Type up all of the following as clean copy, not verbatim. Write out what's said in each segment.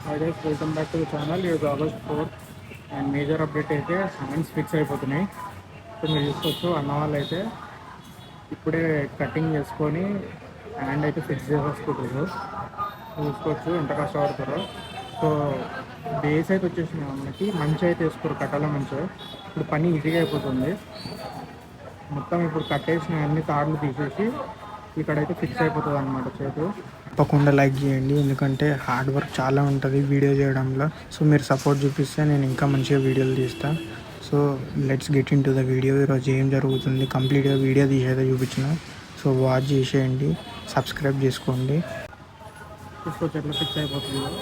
Hi guys, welcome back to the channel. ఈరోజు August 4th and major update అయితే hands fix అయిపోతున్నాయి. So మీరు చూసుకోవచ్చు, అన్న వాళ్ళు అయితే ఇప్పుడే కటింగ్ చేసుకొని హ్యాండ్ అయితే ఫిక్స్ చేసేసుకుంటారు. చూసుకోవచ్చు ఎంత కష్టపడతారో. సో బేస్ అయితే వచ్చేసింది మనకి, మంచి అయితే వేసుకోరు కట్టాల మంచిగా. ఇప్పుడు పని ఈజీగా అయిపోతుంది. మొత్తం ఇప్పుడు కట్టేసిన అన్ని తాడులు తీసేసి ఇక్కడైతే ఫిక్స్ అయిపోతుంది అన్నమాట చేతు. తప్పకుండా లైక్ చేయండి, ఎందుకంటే హార్డ్ వర్క్ చాలా ఉంటుంది వీడియో చేయడంలో. సో మీరు సపోర్ట్ చూపిస్తే నేను ఇంకా మంచిగా వీడియోలు తీస్తాను. So let's get in to the video. ఈరోజు ఏం జరుగుతుంది కంప్లీట్గా వీడియో తీసేదే చూపించిన. సో వాచ్ చేసేయండి, సబ్స్క్రైబ్ చేసుకోండి. చూసుకోవచ్చు ఎట్లా ఫిక్స్ అయిపోతుందో.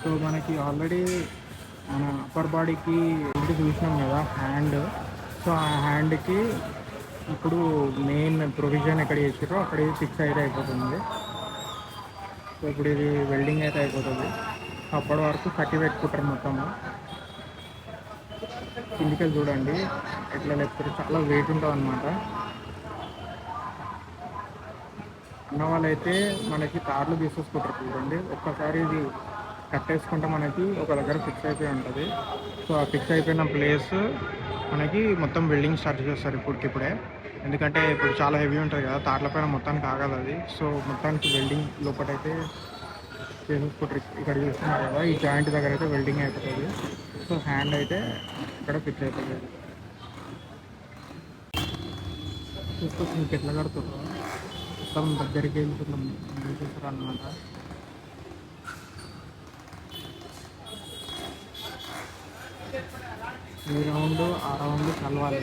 సో మనకి ఆల్రెడీ మన అప్పర్ బాడీకి ఇంటి చూసినాం కదా హ్యాండ్. సో ఆ హ్యాండ్కి ఇప్పుడు మెయిన్ ప్రొవిజన్ ఎక్కడ చేసారో అక్కడ ఫిక్స్ అయితే అయిపోతుంది. సో ఇప్పుడు ఇది వెల్డింగ్ అయితే అయిపోతుంది. అప్పటి వరకు కట్టి పెట్టుకుంటారు మొత్తము. కిందికి చూడండి ఎట్లా లేపుతారు, చాలా వెయిట్ ఉంటుంది అనమాట. అన్న వాళ్ళైతే మనకి తార్లు తీసేసుకుంటారు చూడండి. ఒక్కసారి ఇది కట్టేసుకుంటే మనకి ఒక దగ్గర ఫిక్స్ అయిపోయి ఉంటుంది. సో ఆ ఫిక్స్ అయిపోయిన ప్లేస్ మనకి మొత్తం వెల్డింగ్ స్టార్ట్ చేస్తారు ఇప్పుడే. ఎందుకంటే ఇప్పుడు చాలా హెవీ ఉంటుంది కదా, తాట్ల పైన మొత్తానికి ఆగదు అది. సో మొత్తానికి వెల్డింగ్ లోపలైతే చేసేసుకుంటారు. ఇక్కడ చూస్తున్నారు కదా, ఈ జాయింట్ దగ్గర అయితే వెల్డింగ్ అయిపోతుంది. సో హ్యాండ్ అయితే ఇక్కడ ఫిక్స్ అయిపోతుంది. చూసుకోవచ్చు మీకు ఎట్లా కడుతుందో, మొత్తం దగ్గరికి వెళ్తున్నాం చేస్తారు అన్నమాట. ఈ రౌండ్ ఆ రౌండ్ కలవాలి.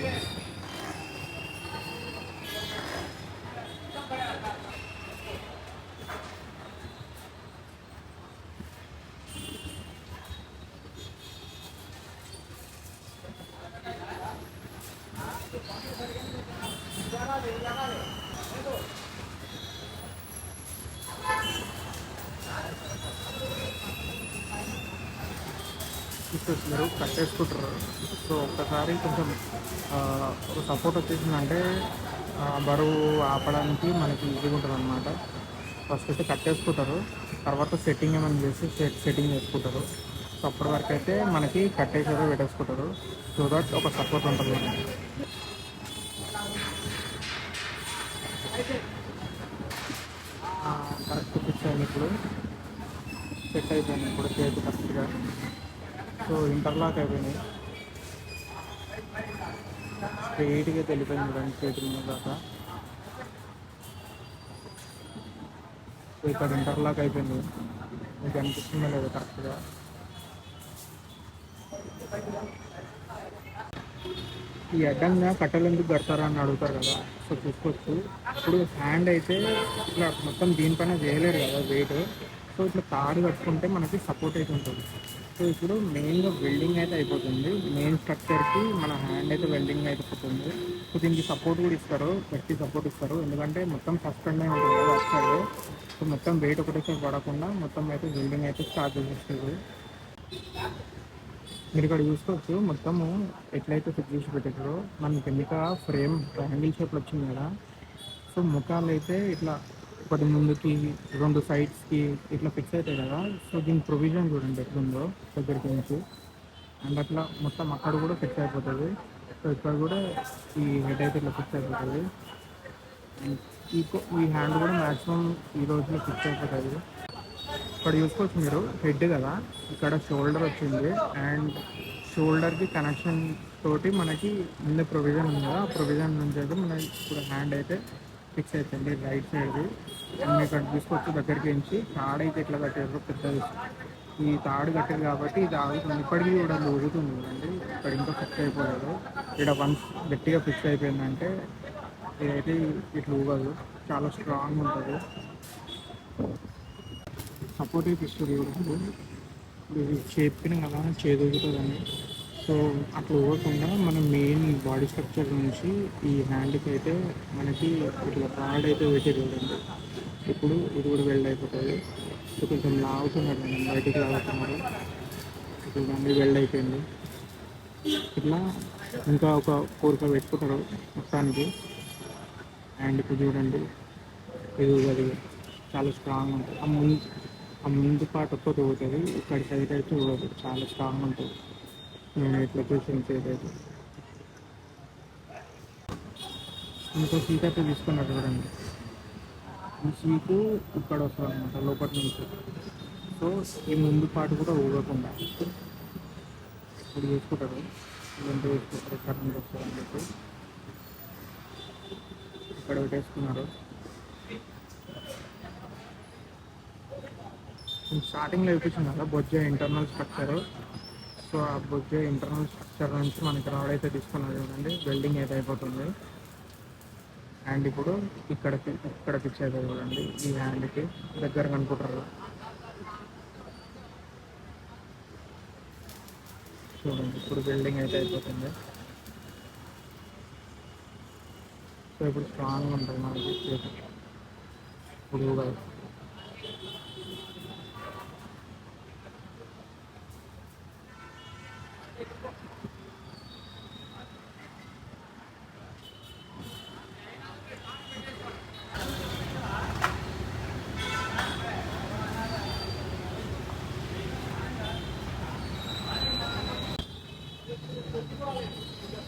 మీరు కట్టేసుకుంటారు. సో ఒక్కసారి కొంచెం ఒక సపోర్ట్ వచ్చేసిందంటే బరువు ఆపడానికి మనకి ఈజీగా ఉంటుంది అనమాట. ఫస్ట్ అయితే కట్టేసుకుంటారు, తర్వాత సెట్టింగ్ ఏమైనా చేసి సెట్టింగ్ చేసుకుంటారు. సో అప్పటి వరకు అయితే మనకి కట్టేసేదో పెట్టేసుకుంటారు. సో దట్ ఒక సపోర్ట్ ఉంటుంది మనకి. కరెక్ట్ ఫిక్స్ అయింది, ఇప్పుడు సెట్ అయిపోయింది. ఇప్పుడు చేతి కరెక్ట్గా. సో ఇంటర్లాక్ అయిపోయినాయి, స్ట్రెయిట్గా తెలిపోయింది చూడండి చేతి మీద దాకా. సో ఇక్కడ ఇంటర్లాక్ అయిపోయింది, మీకు అనిపిస్తుందో లేదు కరెక్ట్గా. ఈ అడ్డంగా కట్టెలు ఎందుకు కడతారా అని అడుగుతారు కదా. సో చూసుకోవచ్చు, ఇప్పుడు హ్యాండ్ అయితే ఇట్లా మొత్తం దీనిపైన చేయలేరు కదా వెయిట్. సో ఇట్లా తాడు కట్టుకుంటే మనకి సపోర్ట్ అయితే ఉంటుంది. సో ఇప్పుడు మెయిన్గా వెల్డింగ్ అయితే అయిపోతుంది. మెయిన్ స్ట్రక్చర్కి మన హ్యాండ్ అయితే వెల్డింగ్ అయిపోతుంది. సో దీనికి సపోర్ట్ కూడా ఇస్తారు, గట్టి సపోర్ట్ ఇస్తారు. ఎందుకంటే మొత్తం సస్పెండ్ అయి ఉంటుంది కదా అసలు. సో మొత్తం వెయిట్ ఒకటేసారి పడకుండా మొత్తం అయితే వెల్డింగ్ అయితే స్టార్ట్ చేసేస్తుంది. మీరు ఇక్కడ చూసుకోవచ్చు మొత్తము ఎట్లయితే ఫిక్స్ చేసి పెట్టారో. మనకి వెనుక ఫ్రేమ్ ట్రయాంగిల్ షేప్లో వచ్చింది కదా. సో ముఖాలు అయితే ఇట్లా ఒకటి ముందుకి, రెండు సైడ్స్కి ఇట్లా ఫిక్స్ అవుతాయి కదా. సో దీని ప్రొవిజన్ చూడండి ఎట్లుందో దగ్గరికి నుంచి. అండ్ అట్లా మొత్తం అక్కడ కూడా ఫిక్స్ అయిపోతుంది. సో ఇక్కడ కూడా ఈ హెడ్ అయితే ఇట్లా ఫిక్స్ అయిపోతుంది. ఈ హ్యాండ్ కూడా మ్యాక్సిమం ఈ రోజులో ఫిక్స్ అయిపోతుంది. ఇక్కడ చూసుకోవచ్చు మీరు హెడ్ కదా, ఇక్కడ షోల్డర్ వచ్చింది. అండ్ షోల్డర్కి కనెక్షన్ తోటి మనకి ముందే ప్రొవిజన్ ఉంది కదా, ఆ ప్రొవిజన్ నుంచి అయితే మనకి ఇప్పుడు హ్యాండ్ అయితే ఫిక్స్ అవుతుంది రైట్ సైడ్ది. అండ్ ఇక్కడ చూసుకోవచ్చు దగ్గరికి నుంచి తాడు అయితే ఇట్లా కట్టారు పెద్దది. ఈ తాడు కట్టారు కాబట్టి ఇది ఆగుతుంది. ఇప్పటికీ కూడా ఊగుతుంది కదండి, ఇక్కడ ఇంకా ఫిక్స్ అయిపోలేదు. ఇక్కడ వన్స్ గట్టిగా ఫిక్స్ అయిపోయిందంటే ఇదైతే ఇట్లా ఊగదు, చాలా స్ట్రాంగ్ ఉంటుంది. సపోర్టివ్ ఇస్తుంది ఇది చెప్పిన కదా చేదొగుతుందని. సో అట్లా ఊగకుండా మనం మెయిన్ బాడీ స్ట్రక్చర్ నుంచి ఈ హ్యాండ్కి అయితే మనకి ఇట్లా రాడ్ అయితే పెట్టి చూడండి. ఇప్పుడు ఇది కూడా వెల్డ్ అయిపోతుంది. సో కొంచెం లాగుతున్నారు, మనం బయటికి లాగుతున్నారు. ఇప్పుడు దాన్ని వెల్డ్ అయిపోయింది. ఇట్లా ఇంకా ఒక 4-5 పెట్టుకుంటారు మొత్తానికి. అండ్ ఇప్పుడు చూడండి ఇది అది చాలా స్ట్రాంగ్ ఉంటుంది. ఆ ముందు పార్ట్ ఒక్కటి పోతుంది, ఇక్కడ సైడ్ అయితే పోతుంది, చాలా స్ట్రాంగ్ ఉంటుంది. నేను ఇట్లా చూసిన సైడ్ అయితే ఇంకో సీట్ అయితే తీసుకున్నారు చూడండి. ఈ సీటు ఇక్కడ వస్తుంది అనమాట లోపల నుంచి. సో ఈ ముందు పార్ట్ కూడా ఊగకుండా ఇప్పుడు చేసుకుంటారు. ఇదంతా వేసుకుంటారు, కరెంట్ వస్తుంది అని చెప్పి ఇక్కడ పెట్టేసుకున్నారు. స్టార్టింగ్లో చూపించాను కదా బొజ్జ ఇంటర్నల్ స్ట్రక్చర్. సో ఆ బొజ్జ ఇంటర్నల్ స్ట్రక్చర్ నుంచి మనకి రాడ్ అయితే తీసుకున్నారు చూడండి. వెల్డింగ్ అయితే అయిపోతుంది. హ్యాండ్ ఇప్పుడు ఇక్కడ ఫిక్స్ అవుతుంది చూడండి. ఈ హ్యాండ్కి దగ్గర కనుకుంటారు చూడండి. ఇప్పుడు వెల్డింగ్ అయితే అయిపోతుంది. సో ఇప్పుడు స్ట్రాంగ్ ఉంటుంది మనకి చేతి ఇప్పుడు కాదు.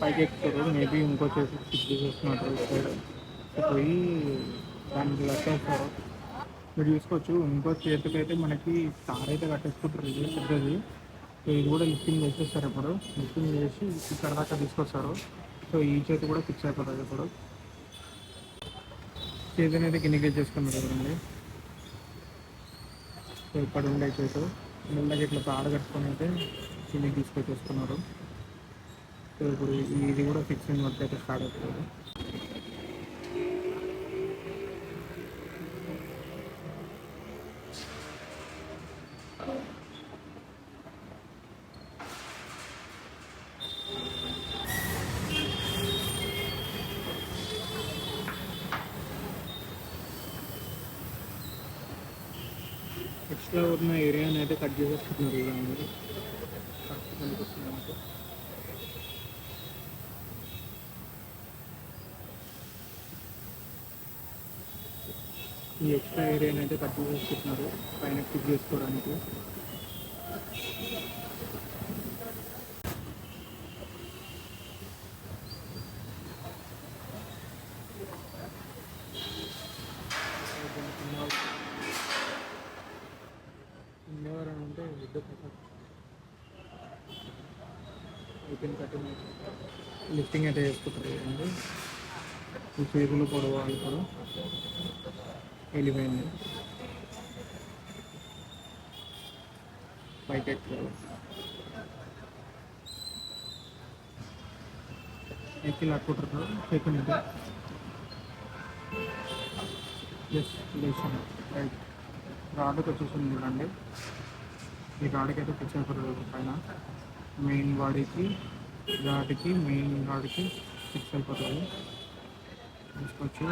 పైకి ఎక్కుతారు, మేబీ ఇంకో చేసి స్టిచ్ చేసేస్తున్నారు సైడ్ పోయి దానికి లెక్కేస్తారు. మీరు చూసుకోవచ్చు ఇంకో చేతికి అయితే మనకి తార్ అయితే కట్టేసుకుంటారు. ఇది పెద్దది. సో ఇది కూడా లిఫ్టింగ్ చేసేస్తారు. ఇప్పుడు లిఫ్టింగ్ చేసి ఇక్కడ దాకా తీసుకొస్తారు. సో ఈ చేతి కూడా ఫిక్స్ అయిపోతుంది. ఇప్పుడు చేతిని అయితే కిందికి చేసుకున్నారు కదండి. సో ఇక్కడ ఉండే చేతు మెల్లగా ఇట్లా తాడు కట్టుకొని అయితే కిందికి తీసుకొచ్చేసుకున్నారు. సో ఇప్పుడు ఇది కూడా ఫిక్సింగ్ వర్క్ అయితే స్టార్ట్ అవుతుంది. ఎక్స్ట్రా ఉన్న ఏరియాని అయితే కట్ చేసేసుకుంటున్నారు ఇలా మీరు కరెక్ట్ కనిపిస్తుంది నాకు. ఈ ఎక్స్ట్రా ఏరియాని అయితే కట్ చేసేసుకుంటున్నారు పైన ఫిట్ చేసుకోవడానికి. ఎవరైనా ఉంటే అయిపోయిన కట్టింగ్ లిఫ్టింగ్ అయితే చేసుకుంటారు కదండి. ఈ చేతులు పొడవాలి కూడా వెళ్ళిపోయింది. పైకి ఎక్కుతారు, ఎక్కి లాక్కుంటారు చేయకుండా జస్ట్ లేచాను. రైట్ రాడ్కి వచ్చేసింది చూడండి. ఈ రాడ్కి అయితే ఫిక్స్ అయిపోతుంది పైన మెయిన్ బాడీకి మెయిన్ రాడ్కి ఫిక్స్ అయిపోతుంది. తీసుకొచ్చి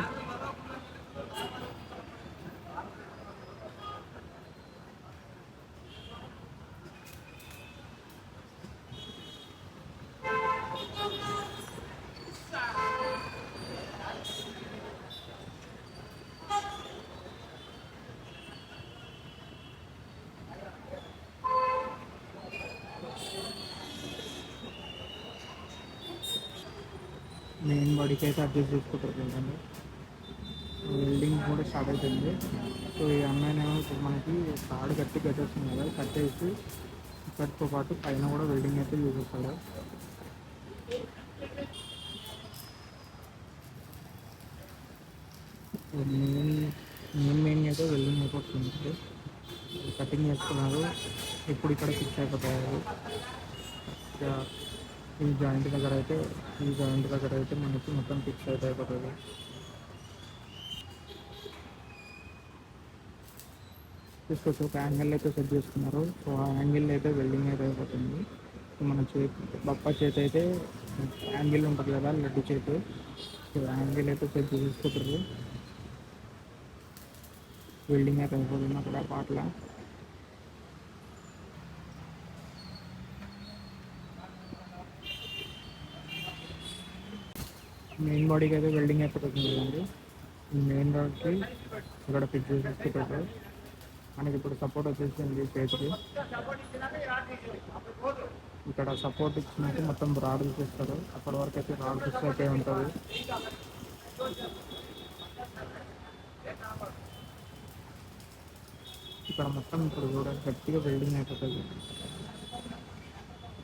మెయిన్ బాడీకి అయితే అడ్జస్ట్ చేసుకుంటారు కదండి. వెల్డింగ్ కూడా స్టార్ట్ అవుతుంది. సో ఈ అమ్మాయినేమో ఇప్పుడు మనకి తాడు కట్టేస్తుంది కదా, కట్టేసి ఇక్కడితో పాటు పైన కూడా వెల్డింగ్ అయితే చేసేస్తాడు. మెయిన్ అయితే వెల్డింగ్ అయిపోతుంది. కటింగ్ చేసుకున్నారు. ఇప్పుడు ఇక్కడ ఫిక్స్ అయిపోతాయి. ఈ జాయింట్ దగ్గర అయితే మనకి మొత్తం ఫిక్స్ అయితే అయిపోతుంది. తీసుకొచ్చి ఒక యాంగిల్ అయితే సెట్ చేసుకున్నారు. సో ఆ యాంగిల్ అయితే వెల్డింగ్ అయితే అయిపోతుంది. మన బప్పా చేతి అయితే యాంగిల్ ఉంటుంది కదా, లడ్డు చేతి. సో యాంగిల్ అయితే సెట్ చేసుకుంటారు. వెల్డింగ్ అయితే అయిపోతుంది అక్కడ పాటల. మెయిన్ బాడీకి అయితే వెల్డింగ్ అయిపోతుంది కదండి. మెయిన్ రాడ్కి ఇక్కడ ఫిక్స్ చేసుకుంటారు. మనకి ఇప్పుడు సపోర్ట్ వచ్చేసింది చేతికి. ఇక్కడ సపోర్ట్ ఇచ్చినట్టు మొత్తం రాడ్ తీసేస్తారు. అప్పటి వరకు అయితే రాడ్ ఫిక్స్ అయిపోయి ఉంటుంది. ఇక్కడ మొత్తం ఇప్పుడు కూడా గట్టిగా వెల్డింగ్ అయిపోతుంది.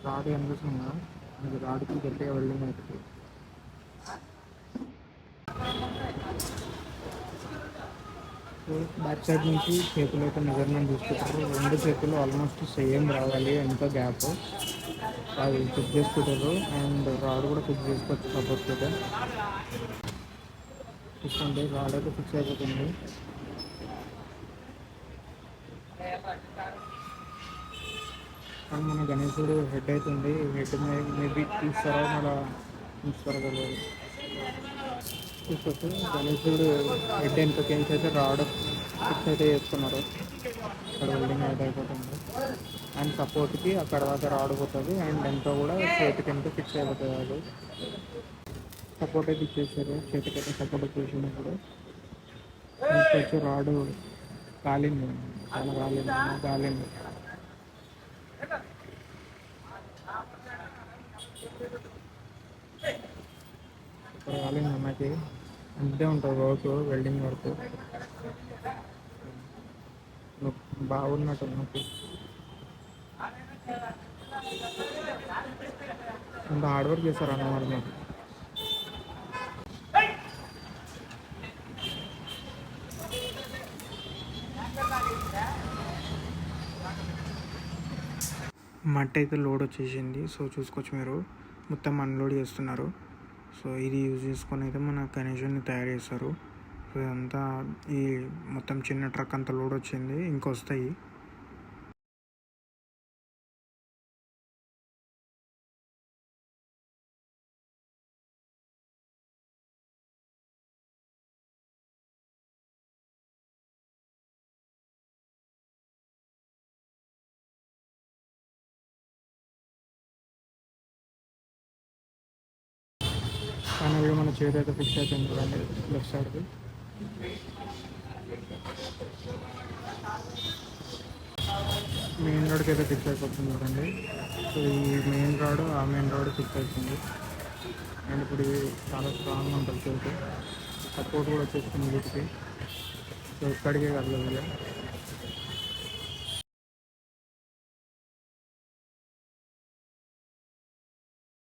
రాడ్ కనిపిస్తుందా, మనకి రాడ్కి గట్టిగా వెల్డింగ్ అయిపోతుంది. బ్యాక్ సైడ్ నుంచి చేతులు అయితే మెజర్మెంట్ తీసుకుంటారు. రెండు చేతులు ఆల్మోస్ట్ సేమ్ రావాలి, ఎంత గ్యాప్ అది ఫిక్స్ చేసుకుంటారు. అండ్ రాడ్ కూడా ఫిక్స్ చేసుకోవచ్చు సపోర్ట్ అయితే. చూసుకోండి, రాడ్ అయితే ఫిక్స్ అయిపోతుంది. కానీ మన గణేశుడు హెడ్ అవుతుంది. హెడ్ మేబీ తీస్తారో మళ్ళీ ఉంచుతారో తెలియదు. చూసుకోవచ్చు, గణేశుడు హెడ్ ఎంతకేంచి అయితే రాడ్ ఫిక్స్ అయితే చేసుకున్నారు. అక్కడ వెల్డింగ్ అయితే అయిపోతుంది. అండ్ సపోర్ట్కి అక్కడ దాకా రాడ్ పోతుంది. అండ్ ఎంతో కూడా చేతికి ఎంత ఫిక్స్ అయిపోతుంది. అది సపోర్ట్ అయితే ఇచ్చేసారు. చేతికి అయితే సపోర్ట్ వచ్చేసినప్పుడు వచ్చి రాడు కాలింది, చాలా కాలింది. ఇప్పుడు కాలింది అమ్మాయికి. అంతే ఉంటుంది వర్క్, వెల్డింగ్ వర్క్ బాగున్నట్టు నాకు. అంత హార్డ్ వర్క్ చేస్తారు అన్నమాట నాకు. మట్టి అయితే లోడ్ వచ్చేసింది. సో చూసుకోవచ్చు మీరు, మొత్తం అన్లోడ్ చేస్తున్నారు. సో ఇది యూజ్ చేసుకొని అయితే మన గణేశుడిని తయారు చేస్తారు. సో ఇదంతా ఈ మొత్తం చిన్న ట్రక్ అంతా లోడ్ వచ్చింది, ఇంకొస్తాయి. ఫైనల్గా మన చేతి అయితే ఫిక్స్ అయిపోయింది చూడండి, లెఫ్ట్ సైడ్కి. మెయిన్ రోడ్కి అయితే ఫిక్స్ అయిపోతుంది చూడండి. సో ఈ మెయిన్ రోడ్ ఆ మెయిన్ రోడ్ ఫిక్స్ అవుతుంది. అండ్ ఇప్పుడు ఇది చాలా స్ట్రాంగ్గా ఉంటుంది చేతి. సపోర్ట్ కూడా వచ్చేస్తుంది వీటికి. సో ఇక్కడికే కదలదు.